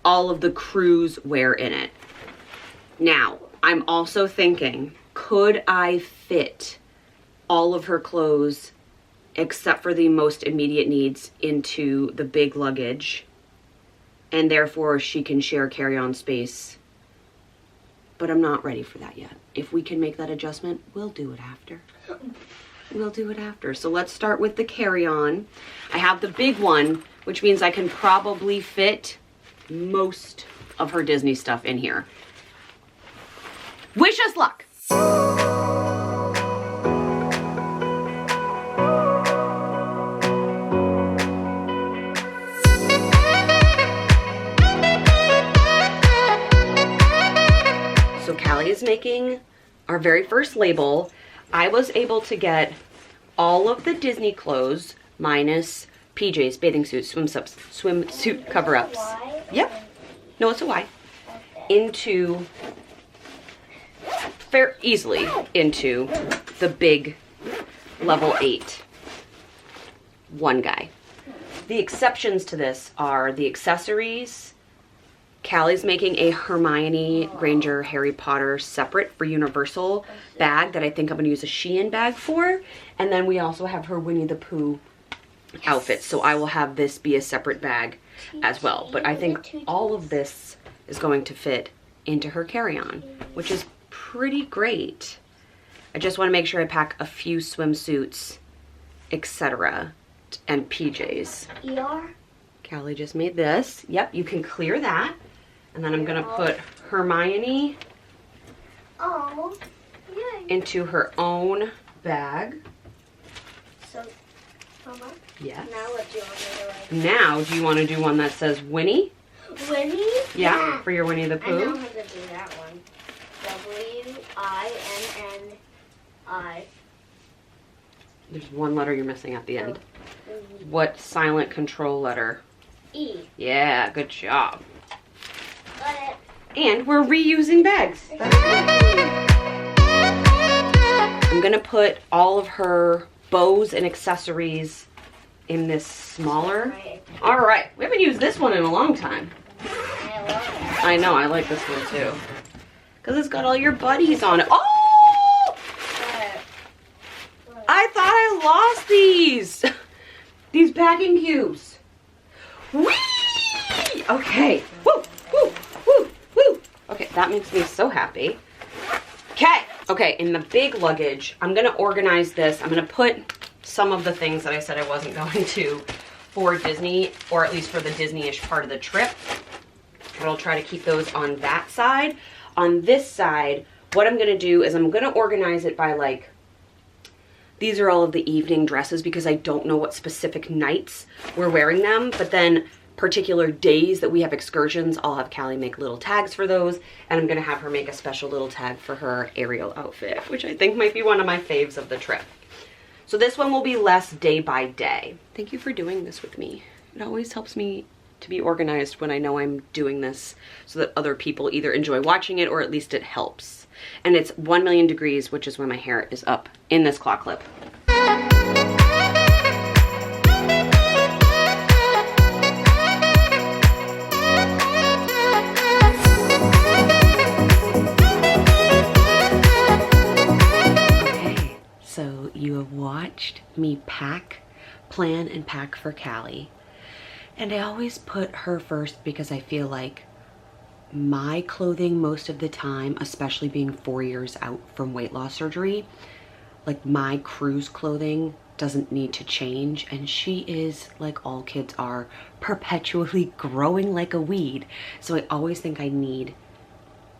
all of the cruise wear in it. Now, I'm also thinking, could I fit all of her clothes except for the most immediate needs into the big luggage, and therefore she can share carry-on space? But I'm not ready for that yet. If we can make that adjustment, we'll do it after. We'll do it after. So let's start with the carry-on. I have the big one, which means I can probably fit most of her Disney stuff in here. Wish us luck. is making our very first label. I was able to get all of the Disney clothes minus PJs, bathing suits, swimsuit cover-ups. Yep. No, it's a Y. Into, easily into the big level 8 one guy. The exceptions to this are the accessories. Callie's making a Hermione Granger Harry Potter separate for Universal bag that I think I'm gonna use a Shein bag for. And then we also have her Winnie the Pooh outfit. So I will have this be a separate bag as well. But I think all of this is going to fit into her carry-on, which is pretty great. I just wanna make sure I pack a few swimsuits, etc. and PJs. Callie just made this. Yep, you can clear that. And then I'm gonna put Hermione into her own bag. So, Mama? Yes. Now what do you want me to write? Now, do you want to do one that says Winnie? Winnie? Yeah, for your Winnie the Pooh. I know how to do that one. W-I-N-N-I. There's one letter you're missing at the end. What silent control letter? E. Yeah, good job. Got it. And we're reusing bags. I'm gonna put all of her bows and accessories in this smaller. All right, we haven't used this one in a long time. I love it. I know, I like this one too. Because it's got all your buddies on it. Oh! I thought I lost these. These packing cubes. Whee! Okay. Woo, woo, woo, woo. Okay, that makes me so happy. Okay. Okay, in the big luggage, I'm gonna organize this. I'm gonna put some of the things that I said I wasn't going to for Disney, or at least for the Disney-ish part of the trip. But I'll try to keep those on that side. On this side, what I'm gonna do is I'm gonna organize it by like, these are all of the evening dresses because I don't know what specific nights we're wearing them, but then particular days that we have excursions, I'll have Callie make little tags for those, and I'm gonna have her make a special little tag for her Ariel outfit, which I think might be one of my faves of the trip. So this one will be less day by day. Thank you for doing this with me. It always helps me to be organized when I know I'm doing this so that other people either enjoy watching it or at least it helps. And it's 1,000,000 degrees, which is why my hair is up in this claw clip. Okay, so you have watched me pack, plan, and pack for Callie. And I always put her first because I feel like my clothing most of the time, especially being 4 years out from weight loss surgery, like my cruise clothing doesn't need to change, and she is, like all kids are, perpetually growing like a weed. So I always think I need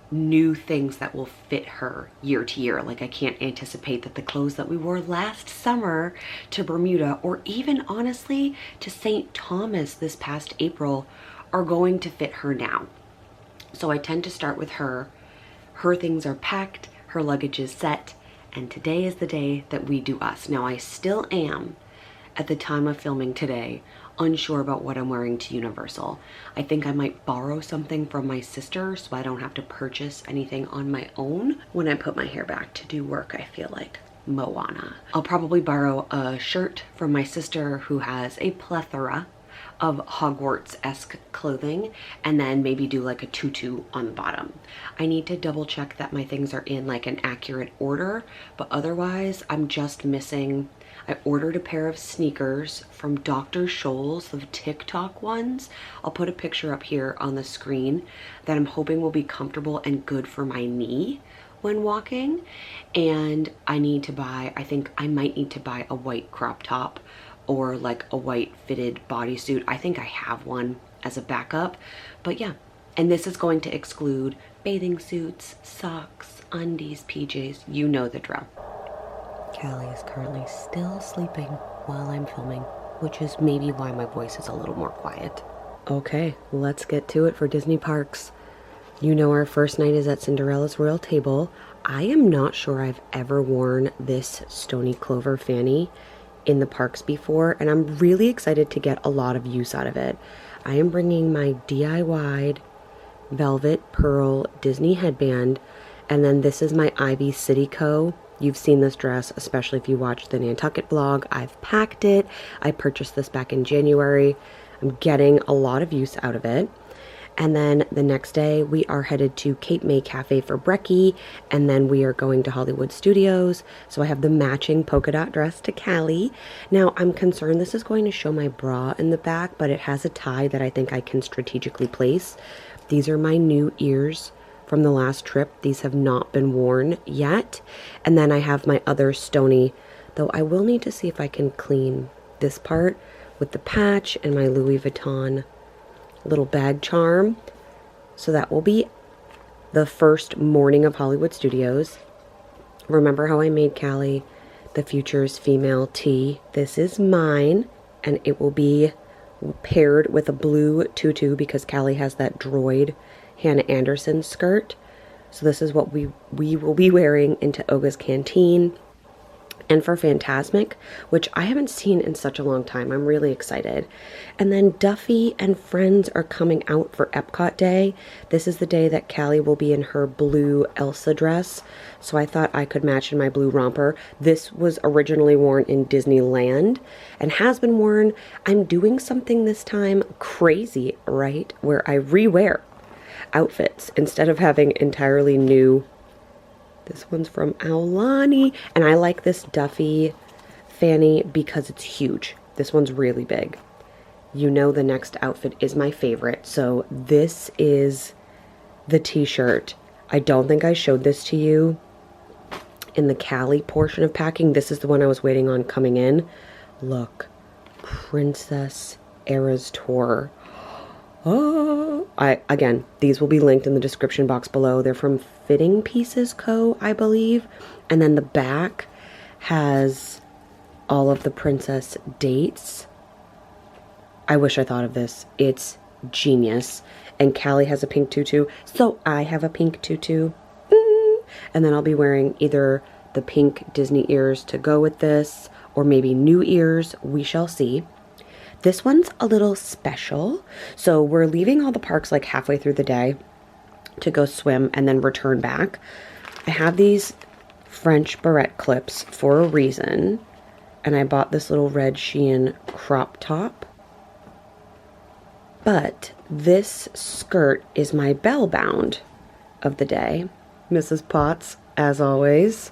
new things that will fit her year to year. Like I can't anticipate that the clothes that we wore last summer to Bermuda, or even honestly to St. Thomas this past April, are going to fit her now. So I tend to start with her. Her things are packed, her luggage is set, and today is the day that we do us. Now I still am, at the time of filming today, unsure about what I'm wearing to Universal. I think I might borrow something from my sister so I don't have to purchase anything on my own when I put my hair back to do work, I feel like. Moana. I'll probably borrow a shirt from my sister who has a plethora of Hogwarts-esque clothing, and then maybe do like a tutu on the bottom. I need to double check that my things are in like an accurate order, but otherwise I'm just missing, I ordered a pair of sneakers from Dr. Scholl's, the TikTok ones. I'll put a picture up here on the screen that I'm hoping will be comfortable and good for my knee when walking. And I need to buy, I think I might need to buy a white crop top or like a white fitted bodysuit. I think I have one as a backup, but yeah. And this is going to exclude bathing suits, socks, undies, PJs, you know the drill. Callie is currently still sleeping while I'm filming, which is maybe why my voice is a little more quiet. Okay, let's get to it for Disney parks. You know our first night is at Cinderella's Royal Table. I am not sure I've ever worn this Stony Clover fanny in the parks before, and I'm really excited to get a lot of use out of it. I am bringing my DIY'd velvet pearl Disney headband, and then this is my Ivy City Co. You've seen this dress, especially if you watched the Nantucket vlog. I've packed it. I purchased this back in January. I'm getting a lot of use out of it. And then the next day we are headed to Cape May Cafe for brekkie, and then we are going to Hollywood Studios. So I have the matching polka dot dress to Callie. Now I'm concerned this is going to show my bra in the back, but it has a tie that I think I can strategically place. These are my new ears from the last trip. These have not been worn yet. And then I have my other Stony, though I will need to see if I can clean this part with the patch and my Louis Vuitton little bag charm. So that will be the first morning of Hollywood Studios. Remember how I made Callie the Future's female tee? This is mine, and it will be paired with a blue tutu because Callie has that droid Hannah Anderson skirt. So this is what we will be wearing into Oga's Canteen and for Fantasmic, which I haven't seen in such a long time. I'm really excited. And then Duffy and friends are coming out for Epcot Day. This is the day that Callie will be in her blue Elsa dress. So I thought I could match in my blue romper. This was originally worn in Disneyland and has been worn. I'm doing something this time crazy, right? Where I rewear outfits instead of having entirely new. This one's from Aulani, and I like this Duffy fanny because it's huge. This one's really big. You know the next outfit is my favorite, so this is the t-shirt. I don't think I showed this to you in the Callie portion of packing. This is the one I was waiting on coming in. Look, Princess Eras Tour. Oh, again, these will be linked in the description box below. They're from Fitting Pieces Co., I believe. And then the back has all of the princess dates. I wish I thought of this. It's genius. And Callie has a pink tutu, so I have a pink tutu. And then I'll be wearing either the pink Disney ears to go with this, or maybe new ears. We shall see. This one's a little special. So we're leaving all the parks like halfway through the day to go swim and then return back. I have these French barrette clips for a reason. And I bought this little red Shein crop top. But this skirt is my bell bound of the day. Mrs. Potts, as always.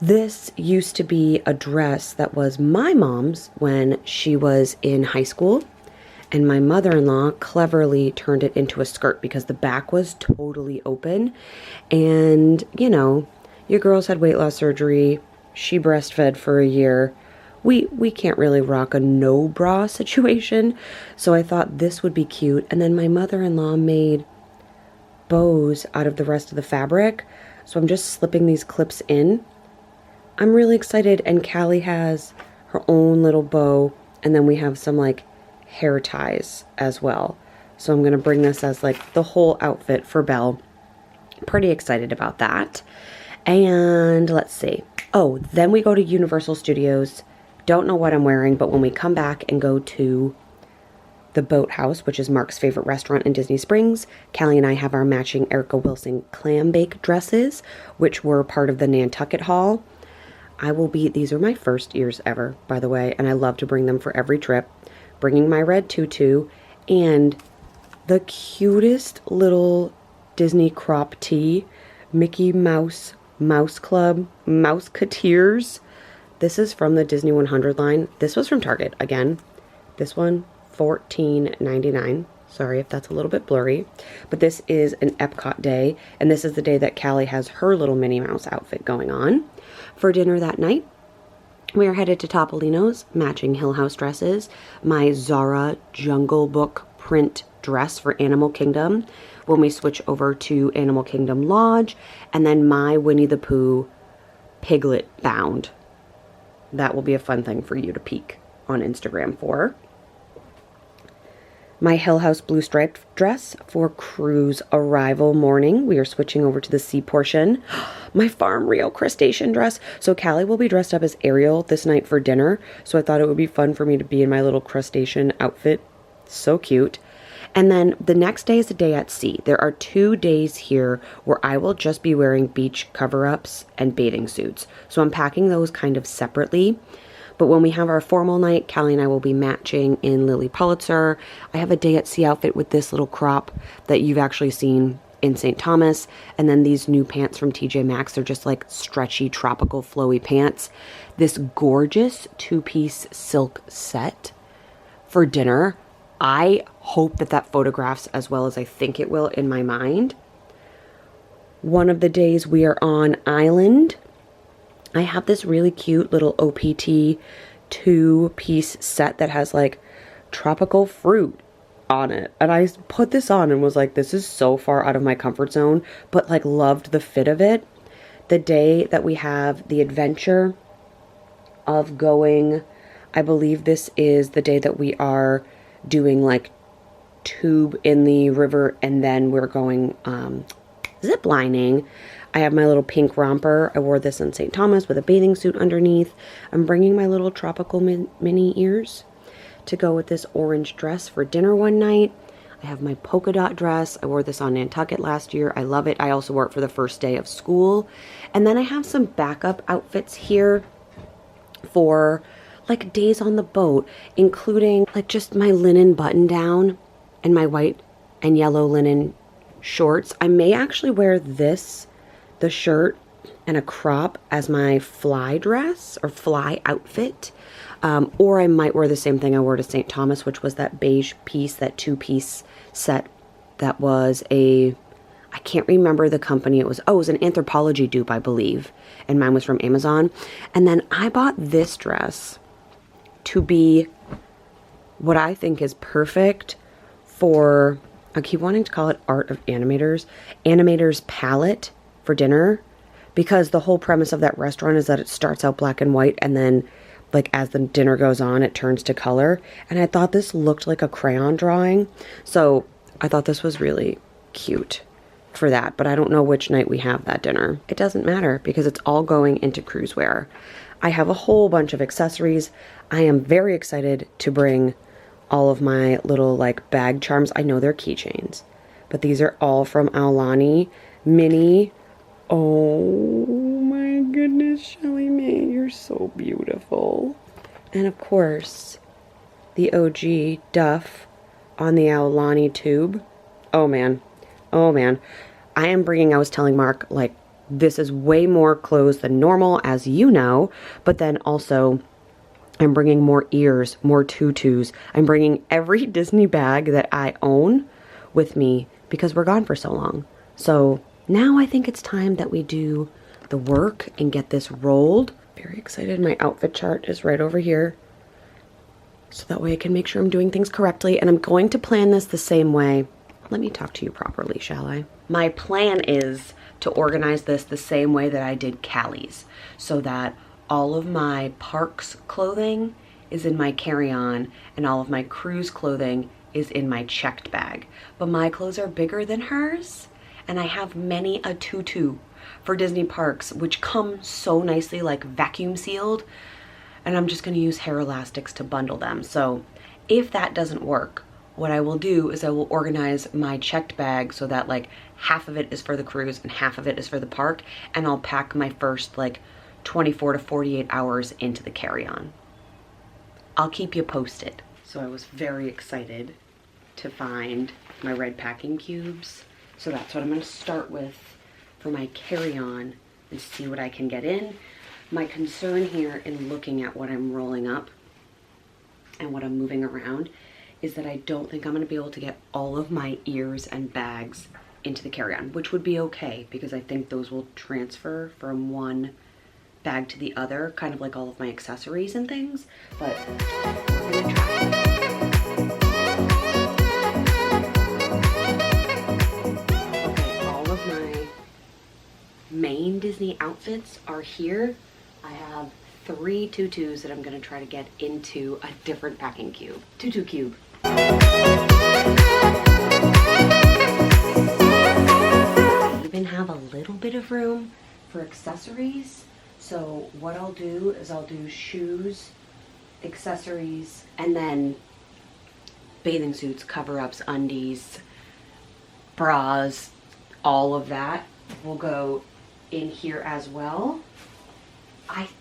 This used to be a dress that was my mom's when she was in high school, and my mother-in-law cleverly turned it into a skirt because the back was totally open. And, you know, your girls had weight loss surgery, she breastfed for a year. We can't really rock a no bra situation, so I thought this would be cute. And then my mother-in-law made bows out of the rest of the fabric, so I'm just slipping these clips in. I'm really excited, and Callie has her own little bow, and then we have some like hair ties as well. So I'm going to bring this as like the whole outfit for Belle. Pretty excited about that. And let's see. Oh, then we go to Universal Studios. Don't know what I'm wearing, but when we come back and go to the Boathouse, which is Mark's favorite restaurant in Disney Springs, Callie and I have our matching Erica Wilson clam bake dresses, which were part of the Nantucket haul. These are my first ears ever, by the way, and I love to bring them for every trip. Bringing my red tutu and the cutest little Disney crop tee, Mickey Mouse, Mouse Club, Mouseketeers. This is from the Disney 100 line. This was from Target, again. This one, $14.99. Sorry if that's a little bit blurry. But this is an Epcot day, and this is the day that Callie has her little Minnie Mouse outfit going on. For dinner that night, we are headed to Topolino's, matching Hill House dresses. My Zara Jungle Book print dress for Animal Kingdom when we switch over to Animal Kingdom Lodge, and then my Winnie the Pooh Piglet bound. That will be a fun thing for you to peek on Instagram for. my Hill House blue striped dress for cruise arrival morning. We are switching over to the sea portion. My Farm Rio crustacean dress. So Callie will be dressed up as Ariel this night for dinner. So I thought it would be fun for me to be in my little crustacean outfit. So cute. And then the next day is a day at sea. There are 2 days here where I will just be wearing beach cover-ups and bathing suits. So I'm packing those kind of separately. But when we have our formal night, Callie and I will be matching in Lily Pulitzer. I have a day at sea outfit with this little crop that you've actually seen in St. Thomas. And then these new pants from TJ Maxx. They're just like stretchy, tropical, flowy pants. This gorgeous 2-piece silk set for dinner. I hope that that photographs as well as I think it will in my mind. One of the days we are on island, I have this really cute little OPT 2-piece set that has like tropical fruit on it. And I put this on and was like, this is so far out of my comfort zone, but like loved the fit of it. The day that we have the adventure of going, I believe this is the day that we are doing like tube in the river and then we're going zip lining. I have my little pink romper. I wore this in St. Thomas with a bathing suit underneath. I'm bringing my little tropical mini ears to go with this orange dress for dinner one night. I have my polka dot dress. I wore this on Nantucket last year. I love it. I also wore it for the first day of school. And then I have some backup outfits here for like days on the boat, including like just my linen button down and my white and yellow linen shorts. I may actually wear this, the shirt and a crop as my fly dress or fly outfit. Or I might wear the same thing I wore to St. Thomas, which was that beige piece, that 2-piece set that was I can't remember the company it was. Oh, it was an Anthropologie dupe, I believe. And mine was from Amazon. And then I bought this dress to be what I think is perfect for, I keep wanting to call it Art of Animator's palette for dinner, because the whole premise of that restaurant is that it starts out black and white and then like as the dinner goes on it turns to color, and I thought this looked like a crayon drawing, so I thought this was really cute for that. But I don't know which night we have that dinner. It doesn't matter because it's all going into cruise wear. I have a whole bunch of accessories. I am very excited to bring all of my little like bag charms. I know they're keychains, but these are all from Aulani Mini. Oh my goodness, Shelly Mae, you're so beautiful. And of course, the OG Duff on the Aulani tube. Oh man, oh man. I am bringing, I was telling Mark, like, this is way more clothes than normal, as you know, but then also I'm bringing more ears, more tutus. I'm bringing every Disney bag that I own with me because we're gone for so long. So now I think it's time that we do the work and get this rolled. Very excited. My outfit chart is right over here, so that way I can make sure I'm doing things correctly. And I'm going to plan this the same way. Let me talk to you properly, shall I? My plan is to organize this the same way that I did Callie's, so that all of my parks clothing is in my carry-on and all of my cruise clothing is in my checked bag. But my clothes are bigger than hers, and I have many a tutu for Disney parks, which come so nicely, like vacuum sealed, and I'm just gonna use hair elastics to bundle them. So if that doesn't work, what I will do is I will organize my checked bag so that like half of it is for the cruise and half of it is for the park, and I'll pack my first like 24 to 48 hours into the carry-on. I'll keep you posted. So I was very excited to find my red packing cubes. So that's what I'm gonna start with for my carry-on and see what I can get in. My concern here in looking at what I'm rolling up and what I'm moving around is that I don't think I'm gonna be able to get all of my ears and bags into the carry-on, which would be okay because I think those will transfer from one bag to the other, kind of like all of my accessories and things, but we're gonna try. Okay, all of my main Disney outfits are here. I have 3 tutus that I'm gonna try to get into a different packing cube. Tutu cube. I even have a little bit of room for accessories. So what I'll do is I'll do shoes, accessories, and then bathing suits, cover-ups, undies, bras, all of that will go in here as well.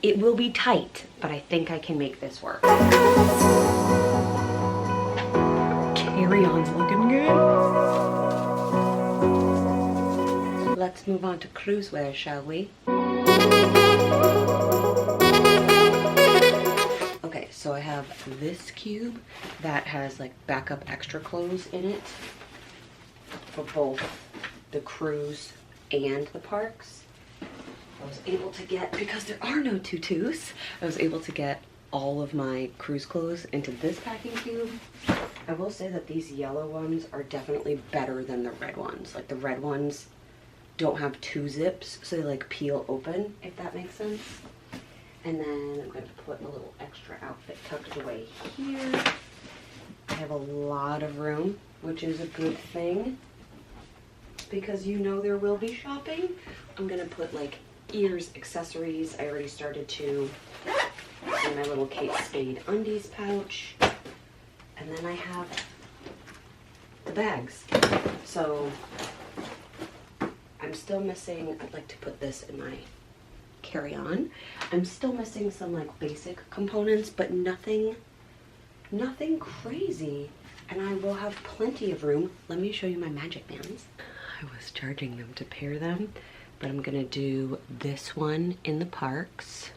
It will be tight, but I think I can make this work. Carry-on's looking good. Let's move on to cruise wear, shall we? Okay, so I have this cube that has like backup extra clothes in it for both the cruise and the parks. I was able to get, because there are no tutus, I was able to get all of my cruise clothes into this packing cube. I will say that these yellow ones are definitely better than the red ones. Like the red ones don't have 2 zips, so they like peel open, if that makes sense. And then I'm going to put a little extra outfit tucked away here. I have a lot of room, which is a good thing, because you know there will be shopping. I'm going to put like ears, accessories. I already started to, in my little Kate Spade undies pouch. And then I have the bags. So I'm still missing, I'd like to put this in my carry-on. I'm still missing some like basic components, but nothing crazy. And I will have plenty of room. Let me show you my magic bands. I was charging them to pair them, but I'm gonna do this one in the parks,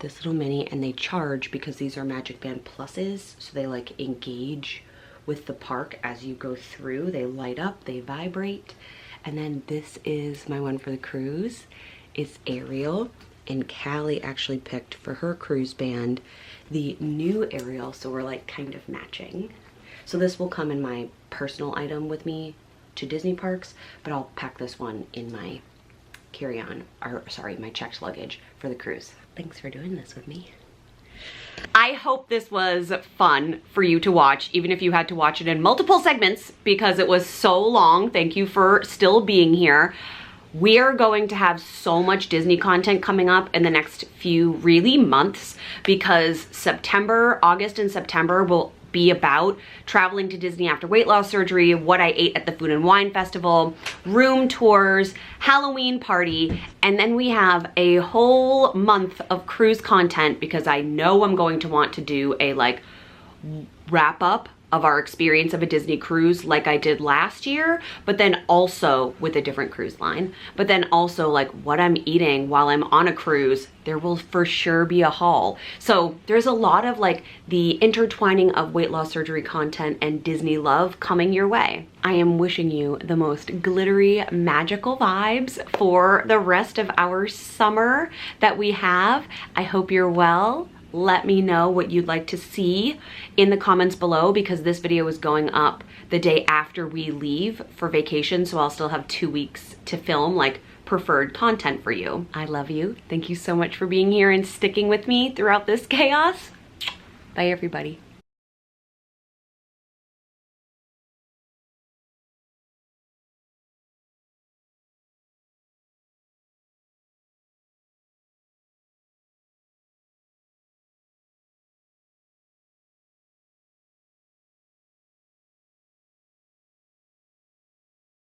this little mini, and they charge because these are Magic Band Pluses, so they like engage with the park as you go through. They light up, they vibrate. And then this is my one for the cruise. It's Ariel, and Callie actually picked for her cruise band the new Ariel, so we're like kind of matching. So this will come in my personal item with me to Disney parks, but I'll pack this one in my carry-on, or sorry, my checked luggage for the cruise. Thanks for doing this with me. I hope this was fun for you to watch, even if you had to watch it in multiple segments because it was so long. Thank you for still being here. We are going to have so much Disney content coming up in the next few really months, because August and September will be about traveling to Disney after weight loss surgery, what I ate at the Food and Wine Festival, room tours, Halloween party, and then we have a whole month of cruise content because I know I'm going to want to do a like wrap up of our experience of a Disney cruise like I did last year, but then also with a different cruise line, but then also like what I'm eating while I'm on a cruise. There will for sure be a haul. So there's a lot of like the intertwining of weight loss surgery content and Disney love coming your way. I am wishing you the most glittery, magical vibes for the rest of our summer that we have. I hope you're well. Let me know what you'd like to see in the comments below, because this video is going up the day after we leave for vacation, so I'll still have 2 weeks to film like preferred content for you. I love you. Thank you so much for being here and sticking with me throughout this chaos. Bye everybody.